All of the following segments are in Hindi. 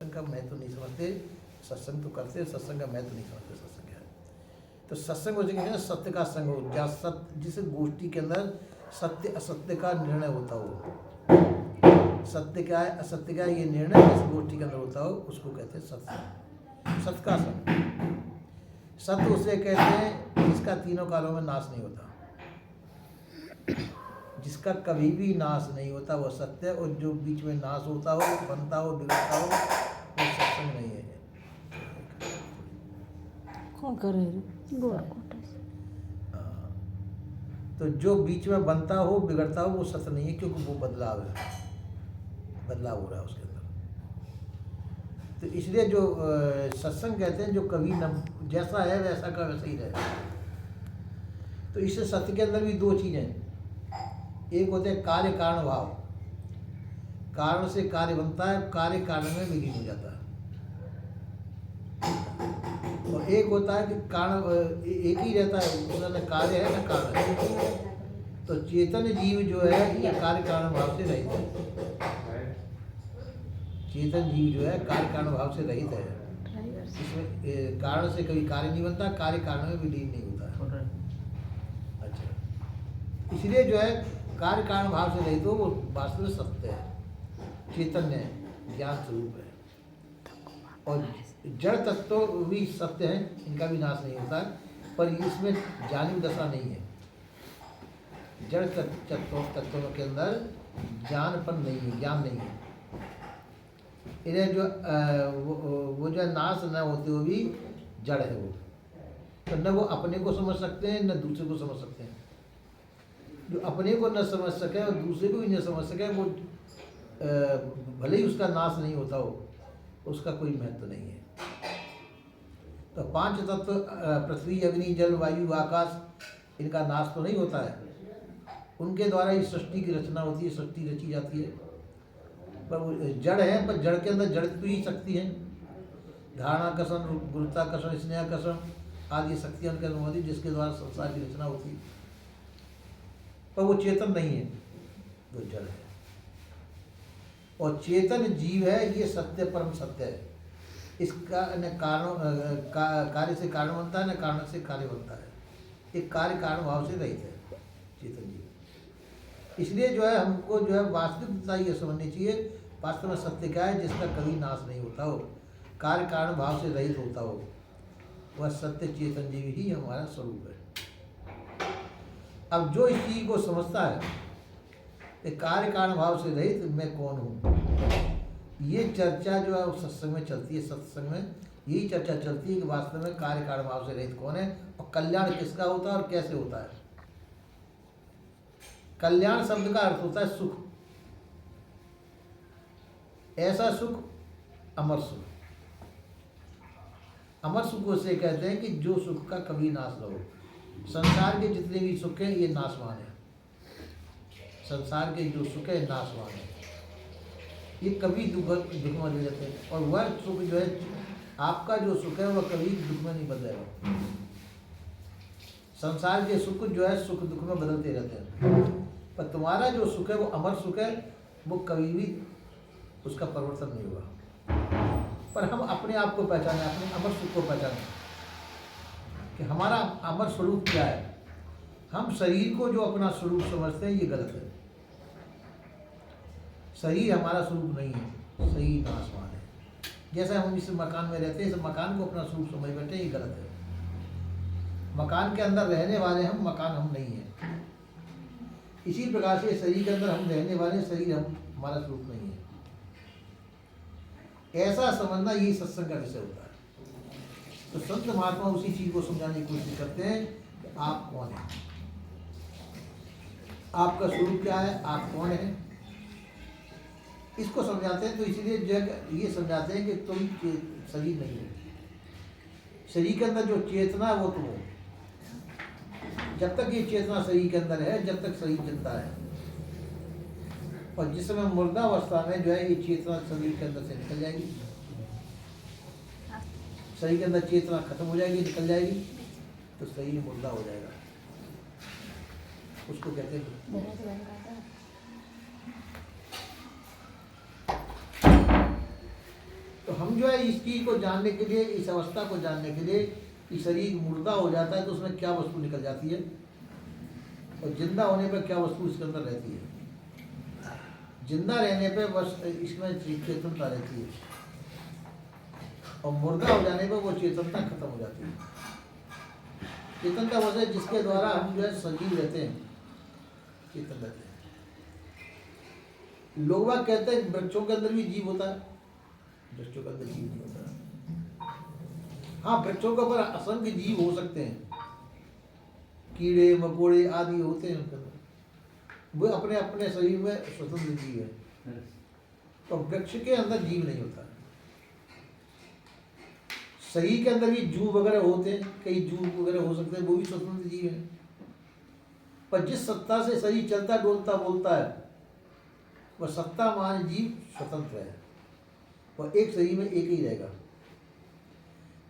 सत्संग का महत्व नहीं समझते। सत्संग तो करते, सत्संग का महत्व नहीं समझते। सत्संग क्या है? तो सत्संग हो जाएगा सत्य का संग हो, जहाँ सत्य, जिस गोष्ठी के अंदर सत्य असत्य का निर्णय होता हो। सत्य क्या है, असत्य क्या है, ये निर्णय जिस गोष्ठी के अंदर होता हो उसको कहते हैं सत्संग, सत्य का संग। सत्य उसे कहते हैं जिसका तीनों कालों में नाश नहीं होता, जिसका कभी भी नाश नहीं होता वो सत्य। और जो बीच में नाश होता हो, बनता हो, बिगड़ता हो, वो सत्संग नहीं है। कौन करे तो जो बीच में बनता हो, बिगड़ता हो, वो सत्य नहीं है, क्योंकि वो बदलाव है, बदलाव हो रहा है उसके अंदर। तो इसलिए जो सत्संग कहते हैं, जो कभी न जैसा है वैसा का वैसा ही रहे। तो इससे सत्य के अंदर भी दो चीज़ें, एक होते हैं कार्य कारण भाव, कारण से कार्य बनता है, कार्य कारण में विलीन हो जाता है। और एक होता है कि कारण एक ही रहता है, उसमें न कार्य है न कारण है। तो चेतन जीव जो है ये कार्य कारण भाव से रहित है। चेतन जीव जो है कार्य कारण भाव से रहित है। इसमें कारण से कभी कार्य नहीं बनता, कार्य कारण में विलीन नहीं होता है। अच्छा, इसलिए जो है कार्य कारण भाव से रहित हो वो वास्तव में सत्य है, चैतन्य है, ज्ञान स्वरूप है। और जड़ तत्व भी सत्य है, इनका भी नाश नहीं होता है, पर इसमें जानिब दशा नहीं है। जड़ तत्वों के अंदर ज्ञानपन नहीं है, ज्ञान नहीं है। इन्हें जो वो जो नाश न होते हुए भी जड़ है वो, तो न वो अपने को समझ सकते हैं न दूसरे को समझ सकते हैं। जो अपने को न समझ सके और दूसरे को भी न समझ सके, वो भले ही उसका नाश नहीं होता हो, उसका कोई महत्व नहीं है। तो पांच तत्व पृथ्वी, अग्नि, जल, वायु, आकाश, इनका नाश तो नहीं होता है, उनके द्वारा ही सृष्टि की रचना होती है, सृष्टि रची जाती है। पर वो जड़ है, पर जड़ के अंदर जड़त्व ही शक्ति है, धारणाकर्षण, गुरुत्वाकर्षण, स्नेहाकर्षण आदि शक्तियाँ उनके अंदर होती, जिसके द्वारा संसार की रचना होती है। पर वो चेतन नहीं है, वो जड़ है। और चेतन जीव है, ये सत्य, परम सत्य है। इसका न कारण कार्य से कारण बनता है, न कारण से कार्य बनता है। एक कार्य कारण भाव से रहित है चेतन जीव। इसलिए जो है हमको जो है वास्तविकता ये समझनी चाहिए, वास्तव में सत्य क्या है, जिसका कभी नाश नहीं होता हो, कार्य कारण भाव से रहित होता हो, वह सत्य चेतन जीव ही हमारा स्वरूप है। अब जो इस चीज को समझता है कि कार्य कारण भाव से रहित मैं कौन हूँ, ये चर्चा जो है उस सत्संग में चलती है। सत्संग में यही चर्चा चलती है कि वास्तव में कार्य कारण भाव से रहित कौन है, और कल्याण किसका होता है और कैसे होता है। कल्याण शब्द का अर्थ होता है सुख, ऐसा सुख, अमर सुख। अमर सुख उसे कहते हैं कि जो सुख का कभी नाश न हो। संसार के जितने भी सुख हैं ये नाशवान है, संसार के जो सुख है नाशवान है, ये कभी दुख में ले जाते हैं। और वह सुख जो है, आपका जो सुख है वह कभी दुख में नहीं बदलेगा। संसार के सुख जो है सुख दुख में बदलते रहते हैं, पर तुम्हारा जो सुख है वो अमर सुख है, वो कभी भी उसका परिवर्तन नहीं होगा। पर हम अपने आप को पहचाने, अपने अमर सुख को पहचाने कि हमारा अमर स्वरूप क्या है। हम शरीर को जो अपना स्वरूप समझते हैं ये गलत है। शरीर हमारा स्वरूप नहीं है, शरीर नाशवान है। जैसे हम इस मकान में रहते हैं, इस मकान को अपना स्वरूप समझ बैठे, ये गलत है। मकान के अंदर रहने वाले हम, मकान हम नहीं है। इसी प्रकार से शरीर के अंदर हम रहने वाले, शरीर हम हमारा स्वरूप नहीं है। ऐसा समझना यही सत्संग का विषय होता है। तो संत महात्मा उसी चीज को समझाने की कोशिश करते हैं कि आप कौन हैं, आपका स्वरूप क्या है, आप कौन है, इसको समझाते हैं। तो इसलिए जग ये समझाते हैं कि तुम शरीर नहीं हो। शरीर के अंदर जो चेतना है वो तुम हो। जब तक ये चेतना शरीर के अंदर है, जब तक शरीर जिंदा है। और जिस समय मुर्दावस्था में जो है ये चेतना शरीर के अंदर से निकल जाएगी, शरीर के अंदर चेतना खत्म हो जाएगी, निकल जाएगी, तो शरीर मुर्दा हो जाएगा। उसको कहते हैं। तो हम जो है इस चीज़ को जानने के लिए, इस अवस्था को जानने के लिए कि शरीर मुर्दा हो जाता है तो उसमें क्या वस्तु निकल जाती है, और जिंदा होने पर क्या वस्तु इसके अंदर रहती है। जिंदा रहने पर बस इसमें चेतनता रहती है, और मुर्दा हो जाने पर वो चेतनता खत्म हो जाती है। चेतनता वो है जिसके द्वारा हम जो है सजीव रहते हैं, चेतन रहते हैं। लोग बाग कहते हैं वृक्षों के अंदर भी जीव होता है, वृक्षों के अंदर जीव नहीं होता। हाँ, वृक्षों के ऊपर असंख्य जीव हो सकते हैं, कीड़े मकोड़े आदि होते हैं उनके अंदर, वो अपने अपने शरीर में स्वतंत्र जीव है। तो वृक्ष के अंदर जीव नहीं होता। शरीर के अंदर भी जू वगैरह होते हैं, कई जू वगैरह हो सकते हैं, वो भी स्वतंत्र जीव है। पर जिस सत्ता से शरीर चलता डोलता बोलता है, वह सत्ता मान जीव स्वतंत्र है, वह एक शरीर में एक ही रहेगा।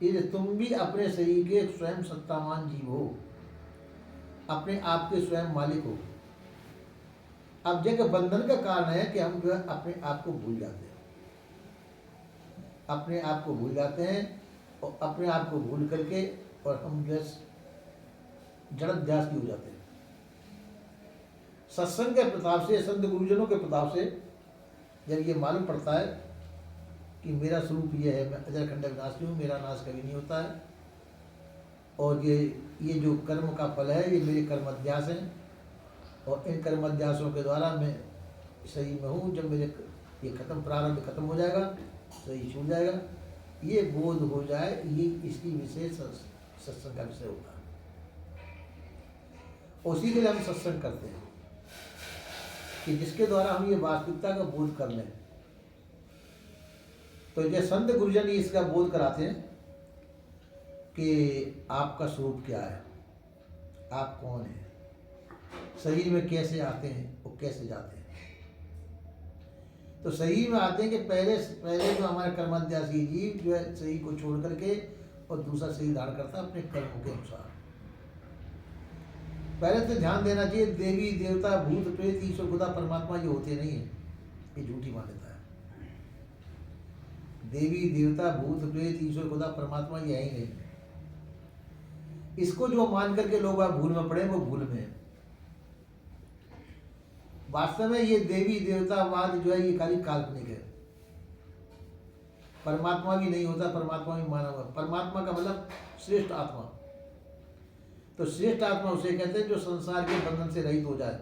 ये तुम भी अपने शरीर के स्वयं सत्तामान जीव हो, अपने आप के स्वयं मालिक हो। अब जगह बंधन का कारण है कि हम जो है अपने आप को भूल जाते हैं, अपने आप को भूल जाते हैं, और अपने आप को भूल करके और हम जो जड़ध्यास की हो जाते हैं। सत्संग के प्रताप से, संत गुरुजनों के प्रताप से जब ये मालूम पड़ता है कि मेरा स्वरूप ये है, मैं अजर खंड विनाशी हूँ, मेरा नाश कभी नहीं होता है, और ये जो कर्म का फल है ये मेरे कर्माध्यास हैं, और इन कर्माध्यासों के द्वारा मैं सही में हूँ। जब मेरे ये खत्म, प्रारंभ खत्म हो जाएगा, सही छूट जाएगा, ये बोध हो जाए, ये इसकी विशेष सत्संग का विषय होता है। उसी के लिए हम सत्संग करते हैं कि जिसके द्वारा हम ये वास्तविकता का बोध कर लें। तो ये संत गुरुजन इसका बोध कराते हैं कि आपका स्वरूप क्या है, आप कौन है, शरीर में कैसे आते हैं और कैसे जाते हैं। तो शरीर में आते हैं कि पहले जो हमारे कर्माध्यासी जीव जो है शरीर को छोड़ करके और दूसरा शरीर धारण करता है अपने कर्मों के अनुसार। पहले तो ध्यान देना चाहिए, देवी देवता भूत प्रेत ईश्वर खुदा परमात्मा ये होते नहीं है, ये झूठी मान्यता है। देवी देवता भूत प्रेत ईश्वर खुदा परमात्मा ये है ही नहीं। इसको जो मान करके लोग आप भूल में पड़े, वो भूल में है। वास्तव में ये देवी देवतावाद जो है ये खाली काल्पनिक है। परमात्मा भी नहीं होता, परमात्मा भी माना हुआ। परमात्मा का मतलब श्रेष्ठ आत्मा। तो श्रेष्ठ आत्मा उसे कहते हैं जो संसार के बंधन से रहित हो जाए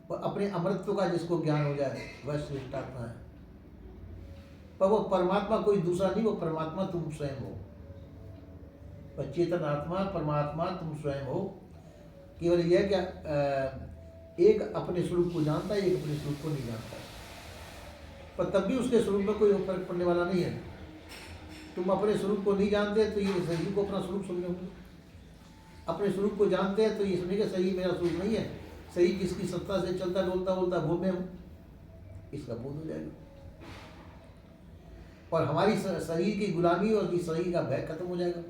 और अपने अमृतत्व का जिसको ज्ञान हो जाए, वह श्रेष्ठ आत्मा है। पर वो परमात्मा कोई दूसरा नहीं, वो परमात्मा तुम स्वयं हो। पर चेतन आत्मा परमात्मा तुम स्वयं हो। केवल यह क्या एक अपने स्वरूप को जानता है, एक अपने स्वरूप को नहीं जानता है, पर तब भी उसके स्वरूप में कोई फर्क पड़ने वाला नहीं है। तुम अपने स्वरूप को नहीं जानते तो ये शरीर को अपना स्वरूप समझोगे, अपने स्वरूप को जानते हैं तो ये समझेगा शरीर मेरा स्वरूप नहीं है, शरीर जिसकी सत्ता से चलता डोलता बोलता वो मैं हूँ, इसका बोध हो जाएगा। और हमारी शरीर की गुलामी और शरीर का भय खत्म हो जाएगा।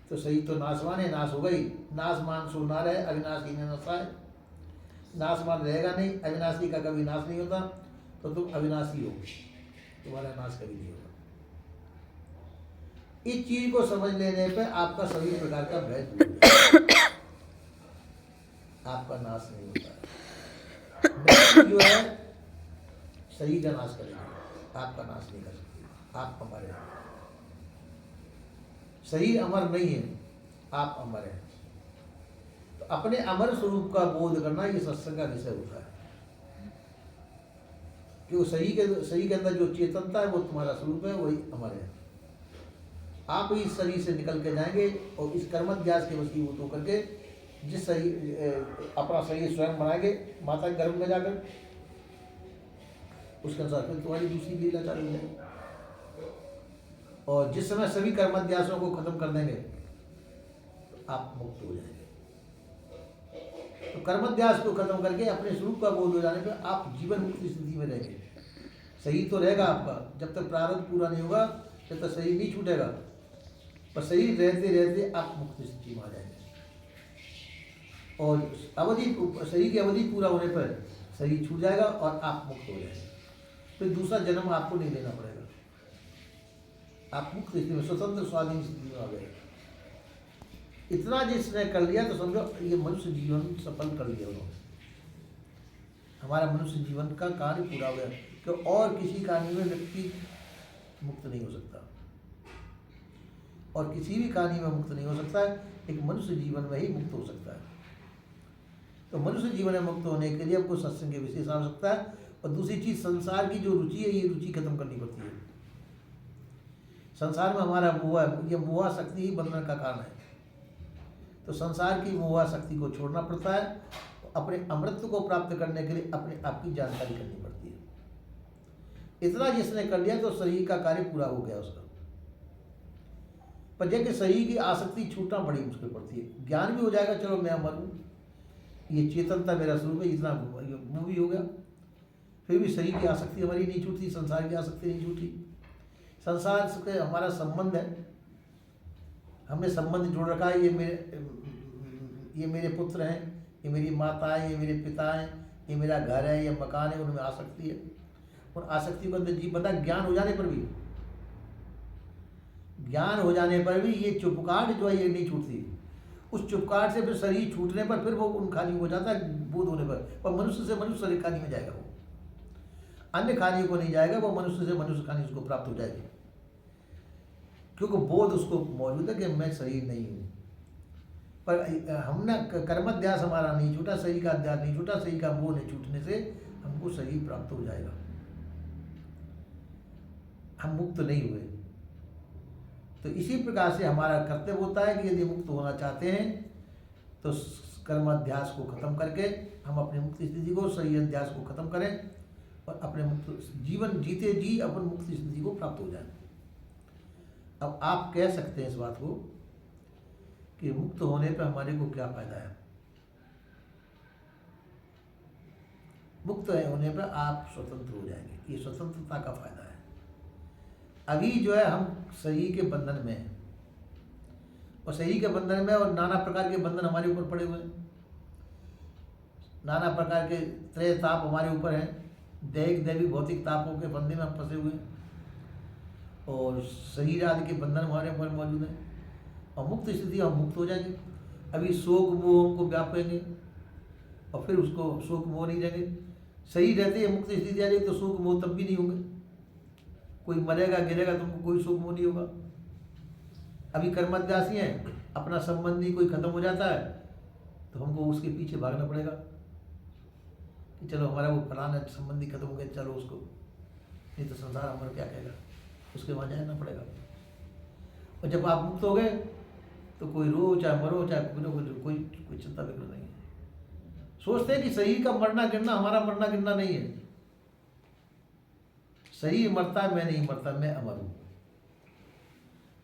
तो शरीर तो नाशवान है, नाश हो गई। नाशमान सो ना रहे, अविनाशी ने नशाए। नाशमान रहेगा नहीं, अविनाशी का कभी नाश नहीं होता, तो तुम अविनाशी हो, तुम्हारा नाश कभी नहीं होगा। इस चीज को समझ लेने पर आपका सभी प्रकार का भय दूर हो जाएगा, आपका नाश नहीं होता है। जो है शरीर का नाश करेगा, आपका नाश नहीं कर सकती। आप अमर हैं, शरीर अमर नहीं है, आप अमर हैं। तो अपने अमर स्वरूप का बोध करना ये सत्संग का विषय होता है कि वो शरीर के अंदर जो चेतनता है वो तुम्हारा स्वरूप है, वही अमर है। आप इस शरीर से निकल के जाएंगे और इस कर्माध्यास के वशीभूत होकर के जिस शरीर अपना शरीर स्वयं बनाएंगे माता के गर्भ में जाकर, उसके अनुसार फिर तुम्हारी दूसरी लीला चालू हो जाएगी। और जिस समय सभी कर्माध्यासों को खत्म कर देंगे तो आप मुक्त हो जाएंगे। तो कर्माध्यास को खत्म करके अपने स्वरूप का बोध हो जाने पर आप जीवन मुक्त स्थिति में रहेंगे। शरीर तो रहेगा आपका, जब तक प्रारब्ध पूरा नहीं होगा तब तक शरीर नहीं छूटेगा, पर शरीर रहते रहते आप मुक्त स्थिति में आ जाएंगे। और अवधि, शरीर की अवधि पूरा होने पर शरीर छूट जाएगा और आप मुक्त हो जाएंगे। फिर दूसरा जन्म आपको नहीं लेना पड़ेगा, आप मुक्त स्थिति में स्वतंत्र स्वाधीन स्थिति में आ गए। इतना जिसने कर लिया तो समझो ये मनुष्य जीवन सफल कर लिया उन्होंने, हमारा मनुष्य जीवन का कार्य पूरा हो गया। कि और किसी कहानी में व्यक्ति मुक्त नहीं हो सकता, और किसी भी कहानी में मुक्त नहीं हो सकता है, एक मनुष्य जीवन में ही मुक्त हो सकता है। तो मनुष्य जीवन में मुक्त होने के लिए हमको सत्संग की विशेष आवश्यकता है। और दूसरी चीज, संसार की जो रुचि है ये रुचि खत्म करनी पड़ती है। संसार में हमारा मोह है, ये मोह शक्ति ही बंधन का कारण है। तो संसार की मोह शक्ति को छोड़ना पड़ता है, अपने अमृत को प्राप्त करने के लिए अपने आप की जानकारी करनी पड़ती है। इतना जिसने कर लिया तो शरीर का कार्य पूरा हो गया उसका। पर जबकि शरीर की आसक्ति छूटना बड़ी मुश्किल पड़ती है। ज्ञान भी हो जाएगा, चलो मैं अमर हूँ, ये चेतनता मेरा स्वरूप है, इतना वो भी हो गया, फिर भी शरीर की आसक्ति हमारी नहीं छूटती, संसार की आसक्ति नहीं छूटी। संसार से हमारा संबंध है, हमने संबंध जोड़ रखा है। ये मेरे पुत्र हैं, ये मेरी माता है, ये मेरे पिता हैं, ये मेरा घर है, ये मकान है, उनमें आसक्ति है। उन आसक्ति को अंदर जी बता, ज्ञान हो जाने पर भी, ज्ञान हो जाने पर भी ये चुपकाट जो है ये नहीं छूटती। उस चुपकाट से फिर शरीर छूटने पर फिर वो उन खानी हो जाता है, बोध होने पर मनुष्य से मनुष्य शरीर खानी में जाएगा, वो अन्य खानी को नहीं जाएगा, वो मनुष्य से मनुष्य खानी उसको प्राप्त हो जाएगी। क्योंकि बोध उसको मौजूद है कि मैं शरीर नहीं हूँ। पर हमने कर्माध्यास हमारा नहीं छूटा, शरीर का अध्यास नहीं छूटा, शरीर का मोह नहीं छूटने से हमको शरीर प्राप्त हो जाएगा, हम मुक्त नहीं हुए। तो इसी प्रकार से हमारा कर्तव्य होता है कि यदि मुक्त होना चाहते हैं तो कर्माध्यास को खत्म करके हम अपनी मुक्त स्थिति को, शरीर अध्यास को खत्म करें और अपने मुक्त जीवन जीते जी अपन मुक्त स्थिति को प्राप्त हो जाए। अब आप कह सकते हैं इस बात को कि मुक्त होने पर हमारे को क्या फायदा है। मुक्त होने पर आप स्वतंत्र हो जाएंगे, ये स्वतंत्रता का फायदा है। अभी जो है हम शरीर के बंधन में हैं, और शरीर के बंधन में और नाना प्रकार के बंधन हमारे ऊपर पड़े हुए हैं, नाना प्रकार के त्रय ताप हमारे ऊपर हैं, दैहिक दैविक भौतिक तापों के बंधन में हम फंसे हुए हैं, और शरीर आदि के बंधन हमारे ऊपर मौजूद हैं। और मुक्त स्थिति हम मुक्त हो जाएंगे। अभी शोक मोह हमको व्यापेंगे और फिर उसको शोक मोह नहीं रहेंगे। सही रहते हैं मुक्त स्थिति आ जाएगी तो शोक मोह तब भी नहीं होंगे। कोई मरेगा गिरेगा तो हमको कोई शोक मोह नहीं होगा। अभी कर्माध्यासी हैं, अपना संबंधी कोई खत्म हो जाता है तो हमको उसके पीछे भागना पड़ेगा कि चलो हमारा वो फलाना संबंधी खत्म हो गया, चलो उसको, नहीं तो संसार हमारा क्या कहेगा, उसके वहाँ जाना पड़ेगा। और जब आप मुक्त हो गए तो कोई रो चाहे मरो चाहे कोई चिंता फिक्र नहीं है। सोचते हैं कि शरीर का मरना गिरना हमारा मरना गिरना नहीं है। शरीर मरता है, मैं नहीं मरता, मैं अमर हूँ,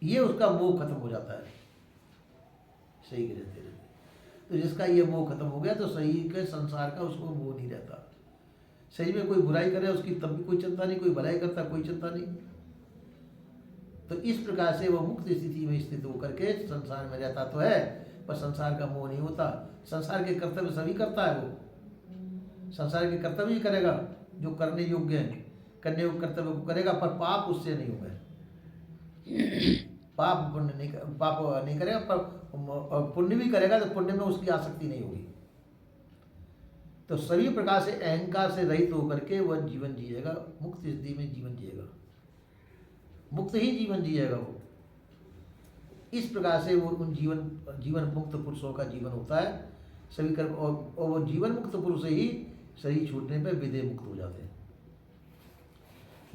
ये उसका मोह खत्म हो जाता है सही रहते रहते। तो जिसका ये मोह खत्म हो गया तो शरीर के संसार का उसको मोह नहीं रहता। शरीर में कोई बुराई करे उसकी तब भी कोई चिंता नहीं, कोई भलाई करता कोई चिंता नहीं। तो इस प्रकार से वो मुक्त स्थिति में स्थित होकर के संसार में रहता तो है, पर संसार का मोह नहीं होता। संसार के कर्तव्य सभी करता है, वो संसार के कर्तव्य ही करेगा जो करने योग्य है, करने योग्य कर्तव्य को करेगा, पर पाप उससे नहीं होगा। पाप नहीं करेगा, पर पुण्य भी करेगा तो पुण्य में उसकी आसक्ति नहीं होगी। तो सभी प्रकार से अहंकार से रहित होकर के वह जीवन जिएगा, मुक्त स्थिति में जीवन जिएगा, मुक्त ही जीवन जिएगा वो। इस प्रकार से वो उन जीवन मुक्त पुरुषों का जीवन होता है सभी कर्म। और वो जीवन मुक्त पुरुष ही शरीर छूटने पर विदेह मुक्त हो जाते हैं।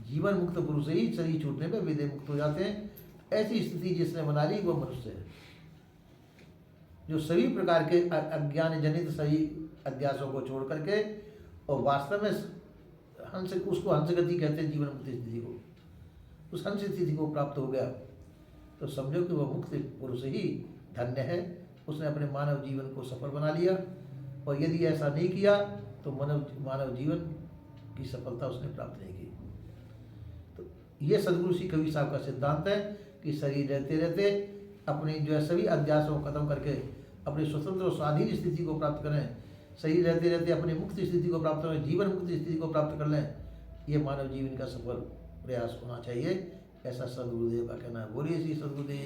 जीवन मुक्त पुरुष ही शरीर छूटने पर विदेह मुक्त हो जाते हैं। ऐसी स्थिति जिसने बना ली वो मनुष्य है, जो सभी प्रकार के अज्ञान जनित सभी अध्यासों को छोड़ करके और वास्तव में उसको हंसगति कहते हैं, जीवन मुक्त स्थिति को, उस हंस स्थिति को प्राप्त हो गया तो समझो कि वह मुक्त पुरुष ही धन्य है। उसने अपने मानव जीवन को सफल बना लिया। और यदि ऐसा नहीं किया तो मानव जीवन की सफलता उसने प्राप्त नहीं की। तो ये सदगुरु श्री कबीर साहब का सिद्धांत है कि शरीर रहते रहते अपनी जो है सभी अध्यासों को खत्म करके अपनी स्वतंत्र और स्वाधीन स्थिति को प्राप्त करें। शरीर रहते रहते अपनी मुक्त स्थिति को प्राप्त करें, जीवन मुक्त स्थिति को प्राप्त कर लें। ये मानव जीवन का सफल प्रयास होना चाहिए, ऐसा सदगुरुदेव का कहना है। बोलिए श्री सदगुरुदेव